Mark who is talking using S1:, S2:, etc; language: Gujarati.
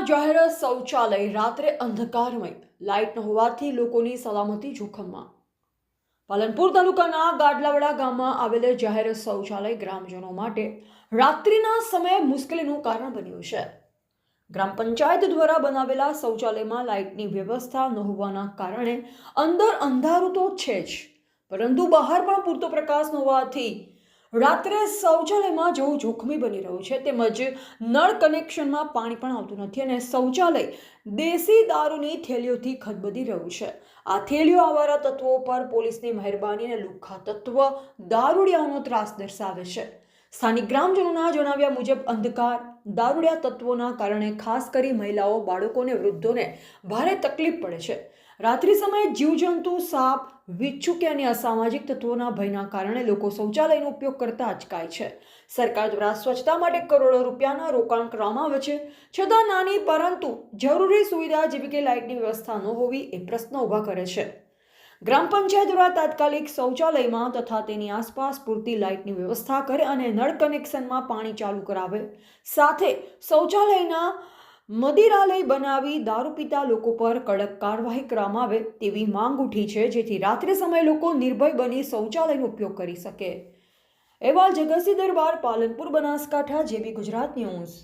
S1: જાહેર શૌચાલય રાત્રે અંધકારમય લાઇટ ન હોવાથી લોકોની સલામતી જોખમમાં. પાલનપુર તાલુકાના ગાડલાવાડા ગામમાં આવેલ જાહેર શૌચાલય ગ્રામજનો માટે રાત્રિના સમયે મુશ્કેલીનું કારણ બન્યું છે. ગ્રામ પંચાયત દ્વારા બનાવેલા શૌચાલયમાં લાઇટની વ્યવસ્થા ન હોવાના કારણે અંદર અંધારું તો છે જ, પરંતુ બહાર પણ પૂરતો પ્રકાશ ન હોવાથી રાત્રે શૌચાલયમાં જવું જોખમી બની રહ્યું છે. તેમજ નળ કનેક્શનમાં પાણી પણ આવતું નથી અને શૌચાલય દેશી દારૂની થેલીઓથી ખદબદી રહ્યું છે. આ થેલીઓ આવારા તત્વો પર પોલીસની મહેરબાની અને લુખ્ખા તત્વ દારૂડિયાઓનો ત્રાસ દર્શાવે છે. સ્થાનિક ગ્રામજનોના જણાવ્યા મુજબ અંધકાર દારૂડિયા તત્વોના કારણે ખાસ કરી મહિલાઓ, બાળકો અને વૃદ્ધોને ભારે તકલીફ પડે છે. રાત્રિ સમયે જીવજંતુ, સાપ, વિચ્છુ અને અસામાજિક તત્વોના ભયના કારણે લોકો શૌચાલયનો ઉપયોગ કરતા અચકાય છે. સરકાર દ્વારા સ્વચ્છતા માટે કરોડો રૂપિયાના રોકાણ કરવામાં આવે છે, છતાં નાની પરંતુ જરૂરી સુવિધા જેવી કે લાઇટની વ્યવસ્થા ન હોવી એ પ્રશ્ન ઊભા કરે છે. ગ્રામ પંચાયત દ્વારા તાત્કાલિક શૌચાલયમાં તથા તેની આસપાસ પૂરતી લાઇટની વ્યવસ્થા કરે અને નળ કનેક્શનમાં પાણી ચાલુ કરાવે, સાથે શૌચાલયના મદિરાલય બનાવી દારૂ પીતા લોકો પર કડક કાર્યવાહી કરવામાં આવે તેવી માંગ ઉઠી છે, જેથી રાત્રે સમયે લોકો નિર્ભય બની શૌચાલયનો ઉપયોગ કરી શકે. અહેવાલ જગતસિંહ દરબાર, પાલનપુર, બનાસકાંઠા, જેબી ગુજરાત ન્યૂઝ.